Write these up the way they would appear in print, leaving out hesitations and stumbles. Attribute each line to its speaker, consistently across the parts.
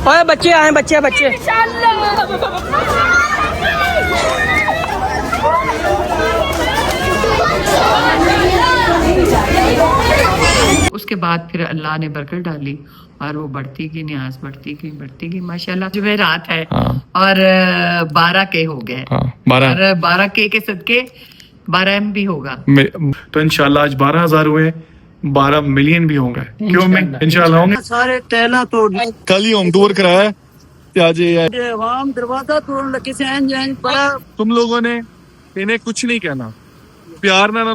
Speaker 1: اوے بچے آئے بچے بچے
Speaker 2: اس کے بعد پھر اللہ نے برکت ڈالی اور وہ بڑھتی گئی، نیاز بڑھتی گئی ماشاءاللہ۔ جمعرات ہے اور 12 کے ہو گئے، 12 کے صدقے 12 ایم بھی ہوگا
Speaker 3: تو انشاءاللہ آج 12,000 ہوئے، 12 ملین بھی ہوں گے، کیوں میں انشاءاللہ ہوں گے۔
Speaker 1: سارے ٹیلا توڑ
Speaker 3: کل ہی ہوم ٹور کرایا
Speaker 1: عوام دروازہ توڑ لگے سے بڑا
Speaker 3: تم لوگوں نے انہیں کچھ نہیں کہنا، پیار نہ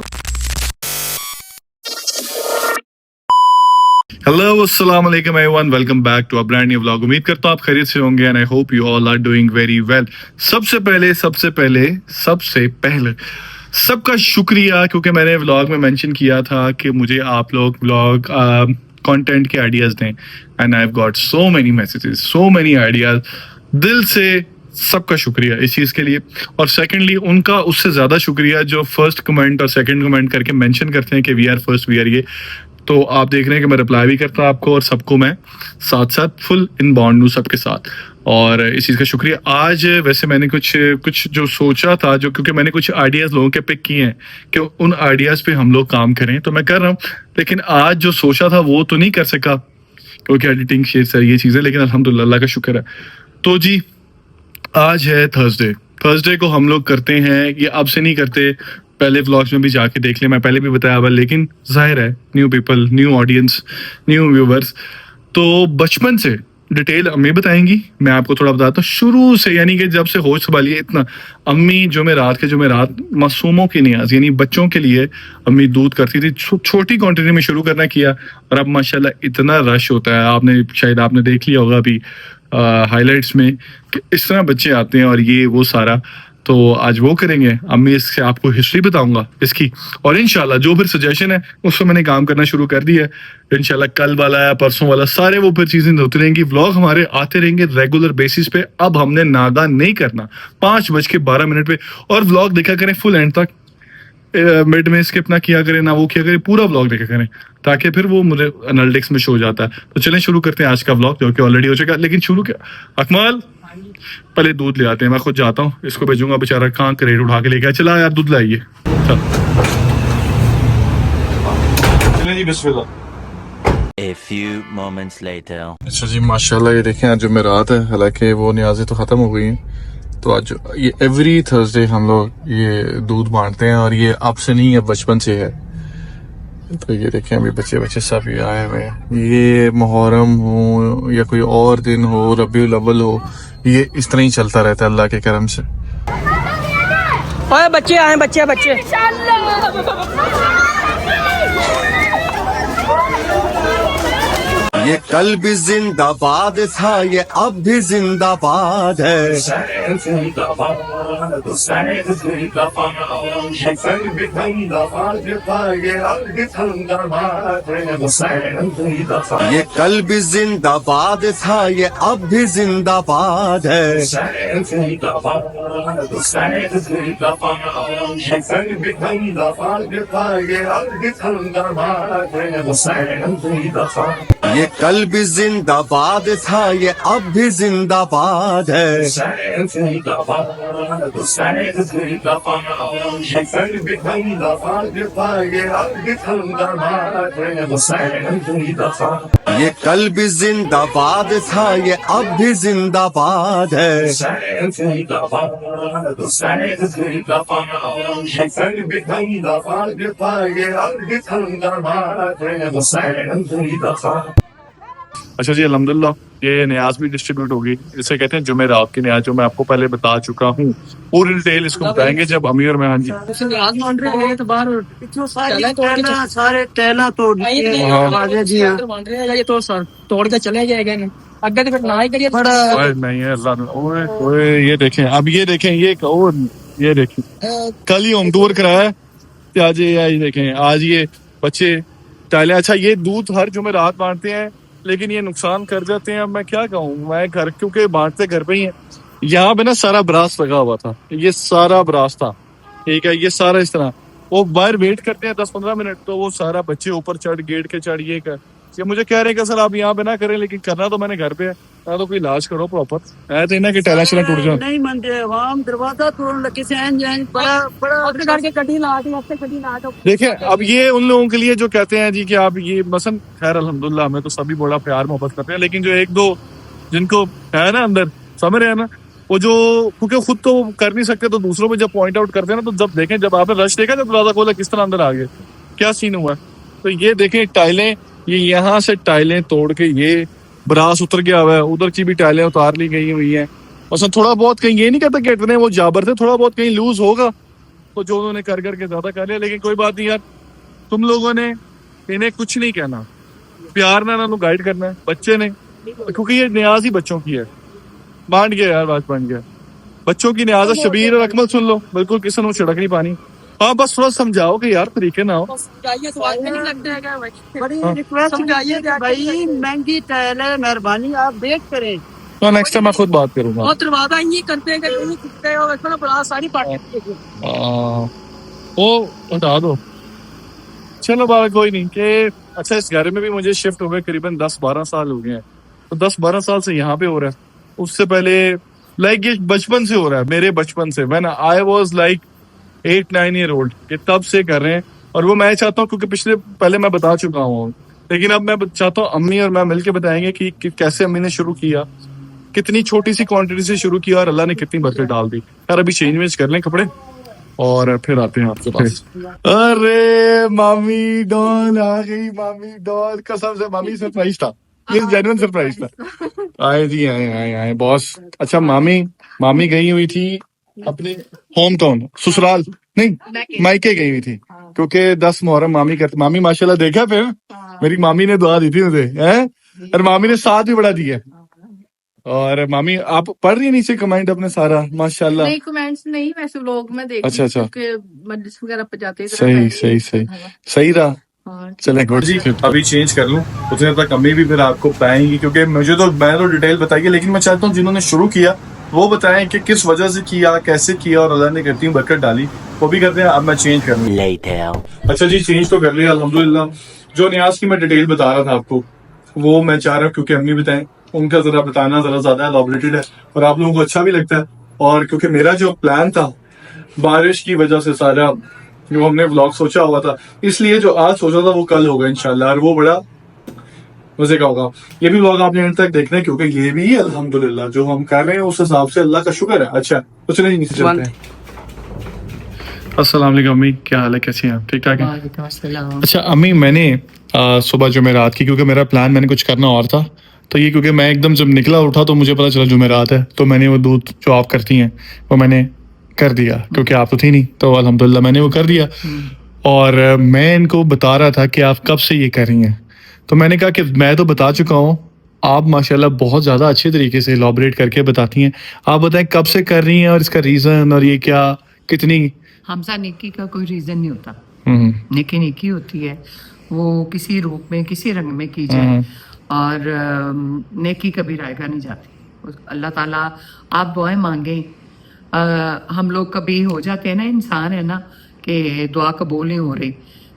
Speaker 3: ہیلو السلام علیکم everyone, welcome back to a brand new vlog. امید کرتا ہوں آپ خیریت سے ہوں گے and I hope you all are doing very well. سب سے پہلے سب کا شکریہ، کیونکہ میں نے ولاگ میں مینشن کیا تھا کہ مجھے آپ لوگ ولاگ کنٹینٹ کے آئیڈیاز دیں، and I have got so many messages, so many ideas. دل سے سب کا شکریہ اس چیز کے لیے، اور سیکنڈلی ان کا اس سے زیادہ شکریہ جو فرسٹ کمنٹ اور سیکنڈ کمنٹ کر کے مینشن کرتے ہیں کہ we are first, we are یہ۔ تو آپ دیکھ رہے ہیں کہ میں رپلائی بھی کرتا ہوں آپ کو، اور سب کو میں ساتھ ساتھ فل ان بانڈ ہوں سب کے ساتھ، اور اس چیز کا شکریہ۔ آج ویسے میں نے کچھ جو سوچا تھا، جو کیونکہ میں نے کچھ آئیڈیاز لوگوں کے پک کیے ہیں کہ ان آئیڈیاز پہ ہم لوگ کام کریں، تو میں کر رہا ہوں، لیکن آج جو سوچا تھا وہ تو نہیں کر سکا کیونکہ ایڈیٹنگ شیئر سے یہ چیزیں، لیکن الحمدللہ اللہ کا شکر ہے۔ تو جی آج ہے تھرسڈے کو ہم لوگ کرتے ہیں، یہ اب سے نہیں کرتے، پہلے ولاگس میں بھی جا کے دیکھ لیں، میں پہلے بھی بتایا ہوا، لیکن ظاہر ہے new people, new audience, new viewers, تو بچپن سے ڈیٹیل امی بتائیں گی، میں آپ کو تھوڑا بتاتا ہوں شروع سے، یعنی کہ جب سے ہوش سنبھالی ہے اتنا۔ امی جمعرات معصوموں کی نیاز، یعنی بچوں کے لیے امی دودھ کرتی تھی، چھوٹی کوانٹٹی میں شروع کرنا کیا، اور اب ماشاءاللہ اتنا رش ہوتا ہے، شاید آپ نے دیکھ لیا ہوگا ابھی ہائی لائٹس میں کہ اس طرح بچے آتے ہیں اور یہ وہ سارا۔ تو آج وہ کریں گے، امی اس سے آپ کو ہسٹری بتاؤں گا اس کی، اور انشاءاللہ جو پھر سجیشن ہے اس پہ میں نے کام کرنا شروع کر دیا ہے انشاءاللہ۔ کل والا یا پرسوں والا سارے وہ پھر چیزیں ہوتی رہیں گی، ولاگ ہمارے آتے رہیں گے ریگولر بیسس پہ۔ اب ہم نے ناگا نہیں کرنا 5:12 پہ، اور ولاگ دیکھا کریں فل اینڈ تک، مڈ میں اسکپ نہ کیا کریں، نہ وہ کیا کریں، پورا ولاگ دیکھا کریں تاکہ پھر وہ مجھے انالٹکس میں شو جاتا ہے۔ تو چلیں شروع کرتے ہیں آج کا ولاگ، جو کہ آلریڈی ہو چکا، لیکن شروع کیا اکمال پہلے دودھ لے آتے ہیں، میں خود جاتا ہوں، اس کو بھیجوں گا، بیچارہ کہاں کریٹ اٹھا کے لے گیا، چلا یار دودھ لائیے، چلیں جی بسم اللہ۔
Speaker 4: A few moments later.
Speaker 3: اچھا جی ماشاءاللہ، یہ دیکھیں آج جمعرات ہے، حالانکہ وہ نیازیں تو ختم ہو گئی ہیں، تو آج یہ ایوری تھرسڈے ہم لوگ یہ دودھ بانٹتے ہیں، اور یہ اب سے نہیں ہے، بچپن سے ہے۔ تو یہ دیکھیں ابھی بچے سب یہ آئے ہوئے ہیں، یہ محرم ہو یا کوئی اور دن ہو، ربیع الاول ہو، یہ اس طرح ہی چلتا رہتا ہے اللہ کے کرم سے۔
Speaker 1: اوے بچے آئے بچے
Speaker 5: یہ کل بھی زندہ باد تھا، یہ اب بھی زندہ باد ہے۔ یہ کل بھی زندہ باد تھا، یہ اب بھی زندہ باد ہے۔ یہ کل بھی زندہ باد تھا، یہ اب بھی زندہ باد ہے۔ یہ کل بھی زندہ باد تھا، یہ اب بھی زندہ باد ہے۔
Speaker 3: اچھا جی الحمدللہ، یہ نیاز بھی ڈسٹریبیوٹ ہوگی، اسے کہتے ہیں جمعرات کی نیاز، جو میں آپ کو پہلے بتا چکا ہوں، پوری ڈیٹیل اس کو بتائیں گے جب امیر میں۔ ہاں جی
Speaker 1: سارے ٹیلا توڑ توڑ کے چلے جائے گا، اگر تو پھر نہ ہی کریے بڑا
Speaker 3: نہیں ہے اللہ۔ یہ دیکھیں اب، یہ دیکھیں، یہ دیکھیں کل ہی ہوم ٹور کرایا ہے، آج یہ دیکھیں، آج یہ بچے ٹائلیں۔ اچھا یہ دودھ ہر جمعرات بانٹتے ہیں، لیکن یہ نقصان کر جاتے ہیں، اب میں کیا کہوں، میں گھر کیونکہ بانٹتے گھر پہ ہی ہیں، یہاں پہ نا سارا براس لگا ہوا تھا، یہ سارا براس تھا، ٹھیک ہے، یہ سارا اس طرح، وہ باہر ویٹ کرتے ہیں 10-15 منٹ، تو وہ سارا بچے اوپر چڑھ، گیٹ کے چڑھ، یہ مجھے کہہ رہے ہیں کہ سر آپ یہاں پہ نہ کریں، لیکن کرنا تو میں نے گھر پہ ہے، تو کوئی علاج کرو پراپر. اے تو کہ ٹائلاں شیلاں ٹوٹ جان.
Speaker 1: نہیں منتے عوام دروازہ توڑ لگے سے بڑا بڑا کر کے کٹی لا دو.
Speaker 3: دیکھیں اب یہ ان لوگوں کے لیے جو کہتے ہیں جی کہ آپ یہ مثلا خیر الحمدللہ ہمیں تو سبھی بڑا پیار محبت کرتے ہیں, لیکن جو ایک دو جن کو ہے نا اندر سمجھ رہے ہیں نا, وہ جو کیونکہ خود تو کر نہیں سکتے تو دوسروں پہ جب پوائنٹ آؤٹ کرتے ہیں نا, تو جب دیکھیں جب آپ نے رش دیکھا جب دروازہ کھولا کس طرح اندر آ گئے, کیا سین ہوا ہے. تو یہ دیکھیں ٹائلیں, یہ یہاں سے ٹائلیں توڑ کے یہ براس اتر گیا ہوا ہے, ادھر کی بھی ٹائلیں اتار لی گئی ہوئی ہیں. مثلا تھوڑا بہت کہیں یہ نہیں کہتا کہ اتنے وہ جابر تھے, تھوڑا بہت کہیں لوز ہوگا تو جو انہوں نے کر کے زیادہ کر لیا, لیکن کوئی بات نہیں یار, تم لوگوں نے انہیں کچھ نہیں کہنا, پیار نہ انہوں گائیڈ کرنا ہے بچے نے, کیونکہ یہ نیاز ہی بچوں کی ہے. بانٹ گیا یار, بات بن گیا بچوں کی نیاز ہے. شبیر اور اکمل سن لو, بالکل کسی نے چھڑک نہیں پانی. ہاں بس تھوڑا سمجھاؤ کہ یار طریقے نہ ہو.
Speaker 1: بڑی ریکویسٹ چاہیے کہ بھائی مہنگی ٹائل ہے, مہربانی آپ دیکھ کریں.
Speaker 3: تو نیکسٹ ٹائم میں خود بات کروں گا.
Speaker 1: دروازہ یہ کرتے ہیں بڑا ساری پارٹی
Speaker 3: وہ ہٹا دو. چلو بابا کوئی نہیں کہ اچھا اس گھر میں بھی مجھے شفٹ ہوئے قریباً 10-12 سال ہو گئے ہیں. تو 10-12 سال سے یہاں پہ ہو رہا ہے. اس سے پہلے لائک یہ بچپن سے ہو رہا ہے, میرے بچپن سے, when I was like 8-9 year old, کہ تب سے کر رہے ہیں. اور وہ میں چاہتا ہوں کیونکہ پہلے میں بتا چکا ہوں, لیکن اب میں چاہتا ہوں امی اور میں مل کے بتائیں گے کہ کیسے امی نے شروع کیا, کتنی چھوٹی سی کوانٹٹی سے شروع کیا اور اللہ نے کتنی برکت ڈال دی. یار ابھی چینج وینج کر لیں کپڑے اور پھر آتے ہیں آپ کے پاس. ارے مامی ڈال آ گئی, مامی ڈال قسم سے مامی سرپرائز تھا, یہ جینوئن سرپرائز تھا. آئے جی آئے باس. اچھا مامی گئی ہوئی تھی اپنے ہوم ٹاؤن, سسرال نہیں مائکے گئی ہوئی تھی, کیونکہ 10 محرم مامی کرتے. مامی ماشاءاللہ دیکھا پھر میری مامی نے دعا دی تھی مجھے, اور مامی نے ساتھ بھی بڑا دیا. اور مامی آپ پڑھ رہی ہیں نیچے کمنٹ اپنے سارا ماشاءاللہ؟
Speaker 2: نہیں کمنٹس نہیں, ویسے لوگ میں دیکھ
Speaker 3: اچھا
Speaker 2: مجلس وغیرہ پہ جاتے
Speaker 3: صحیح رہا. چلیں گڈ جی, ابھی چینج کر لوں اتنے تک امی بھی پھر آپ کو بتائیں گی, کیونکہ مجھے تو میں تو ڈیٹیل بتائیے, لیکن میں چاہتا ہوں جنہوں نے شروع کیا وہ بتائیں کہ کس وجہ سے کیا, کیسے کیا, اور اللہ نے کرتی ہوں برکت ڈالی, وہ بھی کرتے ہیں. اب میں چینج کر لوں. اچھا جی چینج تو کر لیا الحمدللہ. جو نیاز کی میں ڈیٹیل بتا رہا تھا آپ کو وہ میں چاہ رہا ہوں کیونکہ امی بتائیں, ان کا ذرا بتانا ذرا زیادہ ایلابریٹڈ ہے اور آپ لوگوں کو اچھا بھی لگتا ہے. اور کیونکہ میرا جو پلان تھا بارش کی وجہ سے سارا جو ہم نے ولاگ سوچا ہوا تھا, اس لیے جو آج سوچا تھا وہ کل ہوگا انشاءاللہ, اور وہ بڑا مزے کا ہوگا. یہ بھی ولاگ آپ نے اینڈ تک دیکھنا ہے کیونکہ یہ بھی الحمدللہ جو ہم کر رہے ہیں اس حساب سے اللہ کا شکر ہے. اچھا تو چلیں نیچے چلتے ہیں. السلام علیکم امی, کیا حال ہے, کیسی ہیں آپ؟ ٹھیک ٹھاک ہیں. اچھا امی میں نے صبح جمعرات کی, کیونکہ میرا پلان میں نے کچھ کرنا اور تھا, تو یہ کیونکہ میں ایک دم جب نکلا اٹھا تو مجھے پتا چلا جمعرات ہے, تو میں نے وہ دودھ جو آپ کرتی ہیں وہ میں نے کر دیا, کیونکہ آپ تو تھی نہیں, تو الحمدللہ میں نے وہ کر دیا. اور میں ان کو بتا رہا تھا کہ آپ کب سے یہ کر رہی ہیں, تو میں نے کہا کہ میں تو بتا چکا ہوں, آپ ماشاءاللہ بہت زیادہ اچھے طریقے سے ایلابریٹ کر کے بتاتی ہیں. آپ بتائیں کب سے کر رہی ہیں اور اس کا ریزن, اور یہ کیا کتنی.
Speaker 2: حمزہ نیکی کا کوئی ریزن نہیں ہوتا, نیکی ہوتی ہے, وہ کسی روپ میں کسی رنگ میں کی جائے, اور نیکی کبھی رائے گا نہیں جاتی. اللہ تعالیٰ آپ دعائیں مانگیں. ہم لوگ کبھی ہو جاتے ہیں نا, انسان ہے نا کہ دعا قبول نہیں ہو رہی,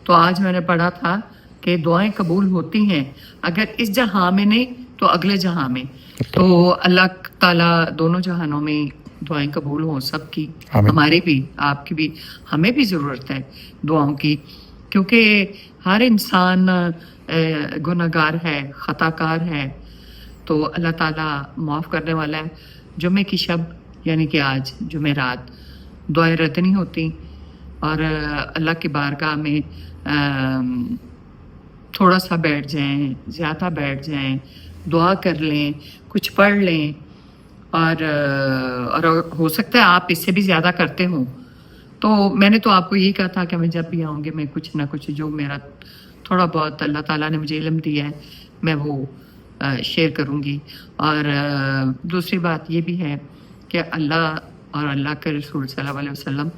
Speaker 2: تو آج میں نے پڑھا تھا کہ دعائیں قبول ہوتی ہیں اگر اس جہاں میں نہیں تو اگلے جہاں میں. تو اللہ تعالیٰ دونوں جہانوں میں دعائیں قبول ہوں سب کی, ہماری بھی آپ کی بھی. ہمیں بھی ضرورت ہے دعاؤں کی, کیونکہ ہر انسان گناہگار ہے, خطا کار ہے, تو اللہ تعالیٰ معاف کرنے والا ہے. جمعے کی شب یعنی کہ آج جمعرات دعائیں رد نہیں ہوتی, اور اللہ کی بارگاہ میں تھوڑا سا بیٹھ جائیں, زیادہ بیٹھ جائیں, دعا کر لیں, کچھ پڑھ لیں, اور ہو سکتا ہے آپ اس سے بھی زیادہ کرتے ہوں. تو میں نے تو آپ کو یہی کہا تھا کہ میں جب بھی آؤں گی میں کچھ نہ کچھ جو میرا تھوڑا بہت اللہ تعالیٰ نے مجھے علم دیا ہے میں وہ شیئر کروں گی. اور دوسری بات یہ بھی ہے کہ اللہ اور اللہ کے رسول صلی اللہ علیہ وسلم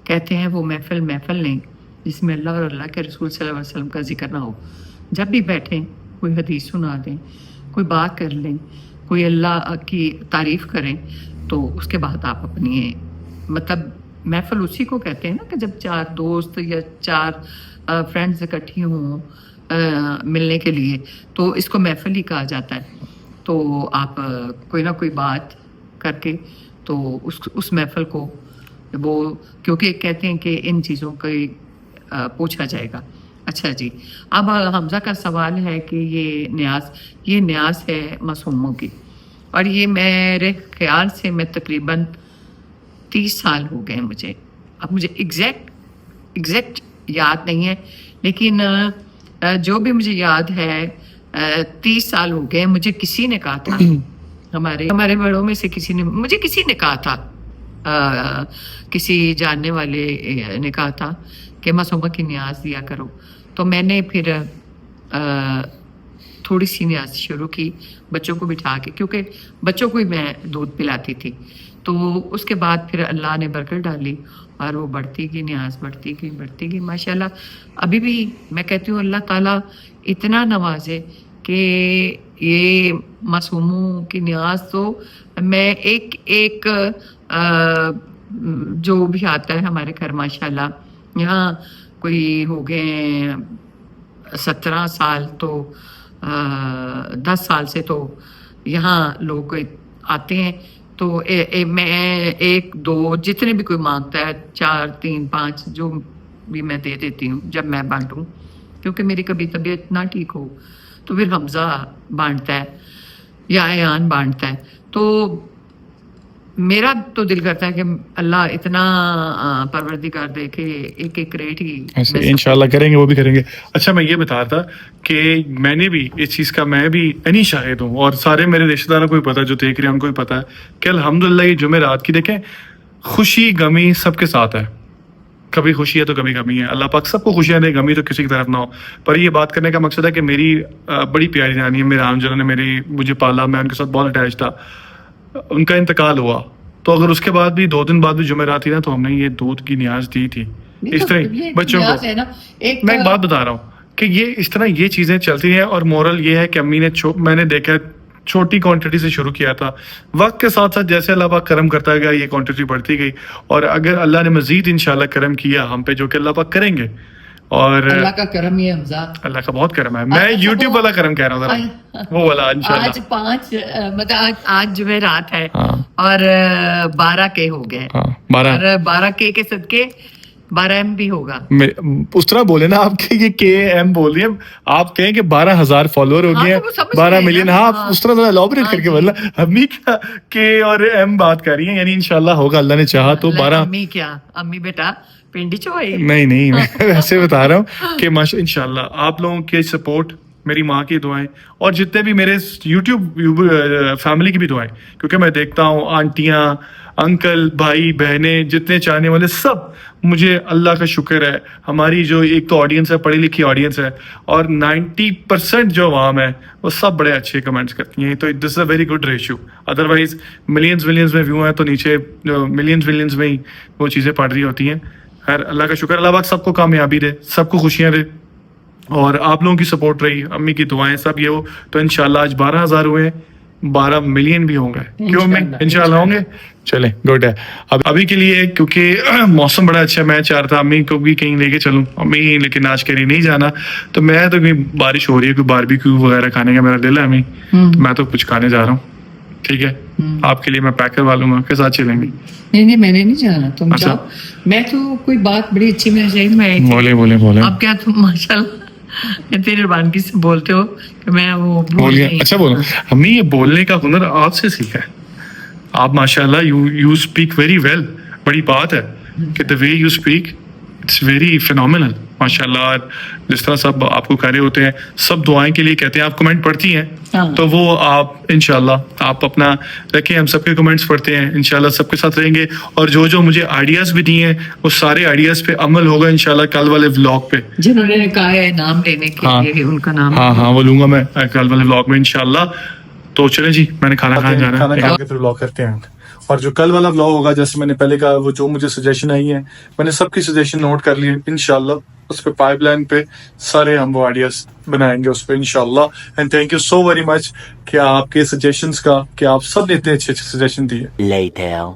Speaker 2: کہتے ہیں وہ محفل لیں جس میں اللہ اور اللہ کے رسول صلی اللہ علیہ وسلم کا ذکر نہ ہو. جب بھی بیٹھیں کوئی حدیث سنا دیں, کوئی بات کر لیں, کوئی اللہ کی تعریف کریں, تو اس کے بعد آپ اپنی مطلب محفل اسی کو کہتے ہیں نا کہ جب 4 دوست یا 4 فرینڈز اکٹھی ہوں ملنے کے لیے, تو اس کو محفل ہی کہا جاتا ہے. تو آپ کوئی نہ کوئی بات کر کے تو اس محفل کو وہ، کیونکہ کہتے ہیں کہ ان چیزوں کو پوچھا جائے گا. اچھا جی، اب حمزہ کا سوال ہے کہ یہ نیاز ہے معصوموں کی، اور یہ میرے خیال سے میں تقریباً 30 سال ہو گئے مجھے. اب مجھے ایگزیکٹ یاد نہیں ہے، لیکن جو بھی مجھے یاد ہے 30 سال ہو گئے. مجھے کسی نے کہا تھا، ہمارے بڑوں میں سے کسی نے کہا تھا، کسی جاننے والے نے کہا تھا کہ معصومہ کی نیاز دیا کرو. تو میں نے پھر تھوڑی سی نیاز شروع کی بچوں کو بٹھا کے، کیونکہ بچوں کو ہی میں دودھ پلاتی تھی. تو اس کے بعد پھر اللہ نے برکت ڈالی اور وہ بڑھتی گئی، نیاز بڑھتی گئی ماشاءاللہ. ابھی بھی میں کہتی ہوں اللہ تعالیٰ اتنا نوازے کہ یہ معصوموں کی نیاز تو میں ایک جو بھی آتا ہے ہمارے گھر ماشاءاللہ، یہاں کوئی ہو گئے 17 سال، تو 10 سال سے تو یہاں لوگ آتے ہیں. تو میں 1 2 جتنے بھی کوئی مانگتا ہے 4 3 5 جو بھی میں دے دیتی ہوں جب میں بانٹوں، کیونکہ میری کبھی طبیعت نہ ٹھیک ہو تو پھر حمزہ بانٹتا ہے یا ایان بانٹتا ہے. تو میرا تو دل کرتا ہے کہ اللہ اتنا پروردگار دے کہ ایک ریٹ ہی
Speaker 3: انشاءاللہ کریں گے، وہ بھی کریں گے. اچھا میں یہ بتا رہا تھا کہ میں نے بھی اس چیز کا میں بھی اینی شاہد ہوں، اور سارے میرے رشتہ داروں کو بھی پتا، جو دیکھ رہے ہیں ان کو بھی پتا ہے کہ الحمدللہ یہ جمعرات کی دیکھیں خوشی غمی سب کے ساتھ ہے. کبھی خوشی ہے تو کبھی غمی ہے. اللہ پاک سب کو خوشیاں دے، غمی تو کسی کی طرف نہ ہو. پر یہ بات کرنے کا مقصد ہے کہ میری بڑی پیاری نانی ہے، میرے عام جنہوں نے مجھے پالا، میں ان کے ساتھ بہت اٹیچ تھا. ان کا انتقال ہوا، تو اگر اس کے بعد بھی 2 دن بعد بھی جمعرات تھی نا، تو ہم نے یہ دودھ کی نیاز دی تھی اس طرح بچوں کو. میں ایک بات بتا رہا ہوں کہ یہ اس طرح یہ چیزیں چلتی ہیں، اور مورل یہ ہے کہ امی نے میں نے دیکھا چھوٹی کوانٹٹی سے شروع کیا تھا، وقت کے ساتھ ساتھ جیسے اللہ پاک کرم کرتا گیا یہ کوانٹٹی بڑھتی گئی، اور اگر اللہ نے مزید انشاءاللہ کرم کیا ہم پہ، جو کہ اللہ پاک کریں گے. اور
Speaker 2: اللہ کا کرم ہی ہے حمزہ،
Speaker 3: اللہ کا بہت کرم ہے. میں یوٹیوب والا کرم کہہ رہا ہوں، وہ والا انشاءاللہ.
Speaker 2: آج 5 مطلب آج جمعرات ہے اور 12 کے ہو گئے، 12 کے صدقے 12 MB ہوگا.
Speaker 3: اس طرح بولے نا آپ کہ یہ KM بول رہی ہیں، آپ کہیں کہ 12,000 فالوور ہو گئے ہیں، 12 ملین. ہاں اس طرح ذرا الیبوریٹ کر کے بولنا. امی کیا K اور M بات کر رہی ہیں، یعنی انشاءاللہ ہوگا، اللہ نے چاہا تو 12.
Speaker 2: امی کیا، امی بیٹا پنڈی چوئی
Speaker 3: نہیں میں ویسے بتا رہا ہوں کہ انشاءاللہ آپ لوگوں کی سپورٹ، میری ماں کی دعائیں، اور جتنے بھی میرے یوٹیوب فیملی کی بھی دعائیں، کیونکہ میں دیکھتا ہوں آنٹیاں، انکل، بھائی، بہنیں، جتنے چاہنے والے سب، مجھے اللہ کا شکر ہے ہماری جو ایک تو آڈینس ہے پڑھی لکھی آڈینس ہے، اور 90% جو عوام ہے وہ سب بڑے اچھے کمنٹس کرتی ہیں. تو this is a very good ratio. Otherwise millions میں ویو ہیں تو نیچے ملینز میں ہی وہ چیزیں پڑھ رہی ہوتی ہیں. خیر اللہ کا شکر، اللہ پاک سب کو کامیابی دے، سب کو خوشیاں دے، اور آپ لوگوں کی سپورٹ رہی، امی کی دعائیں سب یہ ہو تو انشاءاللہ آج 12,000 ہوئے ہیں، 12 ملین بھی ہوں گے. کیوں میں انشاءاللہ ہوں گے. چلیں گڈ ہے. اب ابھی کے لیے کیونکہ موسم بڑا اچھا ہے، میں چاہ رہا تھا امی کو بھی کہیں لے کے چلوں، امی لیکن آج کہیں نہیں جانا، تو میں تو کہیں بارش ہو رہی ہے، کوئی باربیکیو وغیرہ کھانے کا میرا دل ہے امی، تو میں تو کچھ کھانے جا رہا ہوں. ٹھیک ہے، آپ کے لیے میں پیک کروا لوں گا، کے ساتھ چلیں گے.
Speaker 2: نہیں میں نے نہیں جانا، تم جاؤ. میں تو کوئی بات بڑی اچھی میں
Speaker 3: بولے
Speaker 2: اب کیا تم ماشاءاللہ اتنی روانگی سے بولتے ہو کہ میں وہ
Speaker 3: بولیے. اچھا بولو امی، یہ بولنے کا ہنر آپ سے سیکھا ہے آپ ماشاءاللہ. You speak very well. بڑی بات ہے کہ the way you speak it's very phenomenal ماشاءاللہ. جس طرح سب آپ کو کہہ رہے ہوتے ہیں، سب دعائیں کے لیے کہتے ہیں، آپ کمنٹ پڑھتی ہیں تو وہ آپ انشاءاللہ آپ اپنا رکھیں، ہم سب کے کمنٹس پڑھتے ہیں، انشاءاللہ سب کے ساتھ رہیں گے. اور جو مجھے آئیڈیاز بھی دیے ہیں وہ سارے آئیڈیاز پہ عمل ہوگا انشاءاللہ کل والے ولاگ پہ.
Speaker 2: جنہوں نے کہا ہے نام لینے کے لیے ان کا نام،
Speaker 3: ہاں وہ لوں گا میں کل والے ولاگ میں انشاءاللہ. تو چلیں جی، میں نے کھانا کھانے جانا ہے، پھر ولاگ کرتے ہیں. اور جو کل والا ولاگ ہوگا، جیسے میں نے پہلے کہا، وہ جو مجھے سجیشن آئی ہیں میں نے سب کی سجیشن نوٹ کر لی ہے. انشاءاللہ اس پہ پائپ لائن پہ سارے ہم وہ آئیڈیاز بنائیں گے اس پہ انشاءاللہ. And thank you so very much کہ آپ کے سجیشنز کا، کہ آپ سب نے اتنے اچھے سجیشن دیے.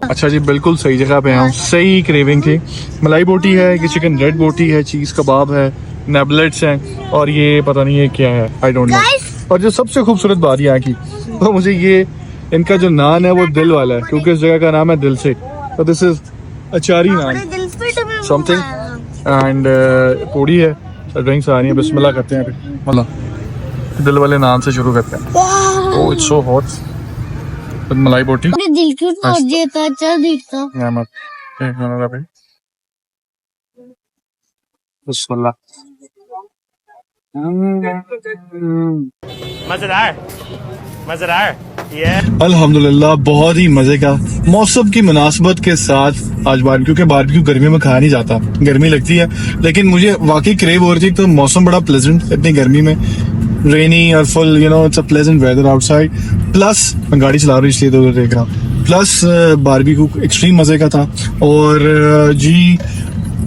Speaker 3: اچھا جی، بالکل صحیح جگہ پہ ہوں، صحیح کریونگ تھی. ملائی بوٹی ہے کہ چکن ریڈ بوٹی ہے، چیز کباب ہے، نیبلیٹس ہیں، اور یہ پتہ نہیں ہے کیا ہے، آئی ڈونٹ نو. اور جو سب سے خوبصورت بات یہاں کی تو مجھے یہ ان کا جو نان ہے وہ دل والا ہے, کیونکہ اس جگہ کا نام ہے دل سے. تو this is achari naan some thing and پوڑی ہے, ڈرنکس آ رہی ہیں. بسم اللہ کرتے ہیں پھر, مطلب دل والے نان سے شروع کرتے ہیں. او اٹس سو ہاٹ. ملائی بوٹی
Speaker 6: دل کیوں ٹوٹ جاتا اچھا دیکھتا.
Speaker 3: بسم اللہ. الحمدللہ بہت ہی مزے کا. موسم کی مناسبت کے ساتھ آج کیونکہ باربیکیو گرمی میں کھایا نہیں جاتا, گرمی لگتی ہے, لیکن مجھے واقعی کریو ہو رہی تھی. تو موسم بڑا پلیزنٹ اتنی گرمی میں, رینی اور فل you know it's a pleasant weather آؤٹ سائڈ. پلس میں گاڑی چلا رہا ہوں اس لیے ادھر دیکھ رہا ہوں. پلس باربیکیو ایکسٹریم مزے کا تھا. اور جی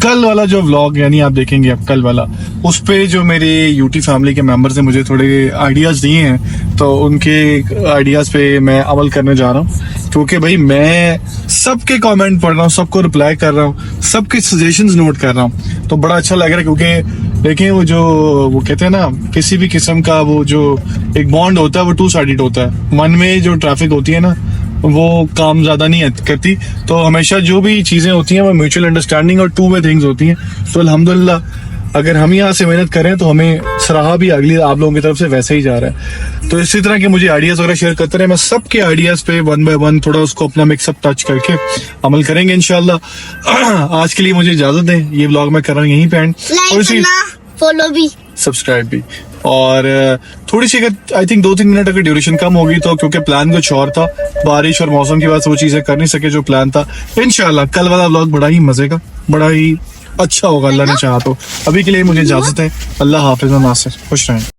Speaker 3: کل والا جو ولاگ یعنی آپ دیکھیں گے اب کل والا, اس پہ جو میری یوٹی فیملی کے ممبرز نے مجھے تھوڑے آئیڈیاز دیے ہیں, تو ان کے آئیڈیاز پہ میں عمل کرنے جا رہا ہوں. کیونکہ بھائی میں سب کے کامنٹ پڑھ رہا ہوں, سب کو رپلائی کر رہا ہوں, سب کے سجیشنز نوٹ کر رہا ہوں. تو بڑا اچھا لگ رہا ہے, کیونکہ دیکھیں وہ کہتے ہیں نا کسی بھی قسم کا وہ جو ایک بانڈ ہوتا ہے وہ 2 سائیڈڈ ہوتا ہے. من میں جو ٹریفک ہوتی ہے نا وہ کام زیادہ نہیں کرتی. تو ہمیشہ جو بھی چیزیں ہوتی ہیں وہ میوچل انڈرسٹینڈنگ اور 2 وے تھنگز ہوتی ہیں. تو الحمدللہ اگر ہم یہاں سے محنت کریں تو ہمیں سراہا بھی اگلی آپ لوگوں کی طرف سے ویسے ہی جا رہا ہے. تو اسی طرح کے مجھے آئیڈیاز وغیرہ شیئر کرتے رہے. میں سب کے آئیڈیاز پہ 1 بائی 1 تھوڑا اس کو اپنا مکس اپ ٹچ کر کے عمل کریں گے انشاءاللہ. آج کے لیے مجھے اجازت دیں, یہ ولاگ میں کر رہا ہوں یہیں پہ اینڈ,
Speaker 6: لائک کرنا, فالو بھی,
Speaker 3: سبسکرائب بھی. اور تھوڑی سی اگر آئی تھنک 2-3 منٹ اگر ڈیوریشن کم ہوگی تو, کیونکہ پلان کچھ اور تھا, بارش اور موسم کی وجہ سے وہ چیزیں کر نہیں سکے جو پلان تھا. انشاءاللہ کل والا ولاگ بڑا ہی مزے کا, بڑا ہی اچھا ہوگا اللہ نے چاہا تو. ابھی کے لیے مجھے اجازت ہے. اللہ حافظ و ناصر, خوش رہیں.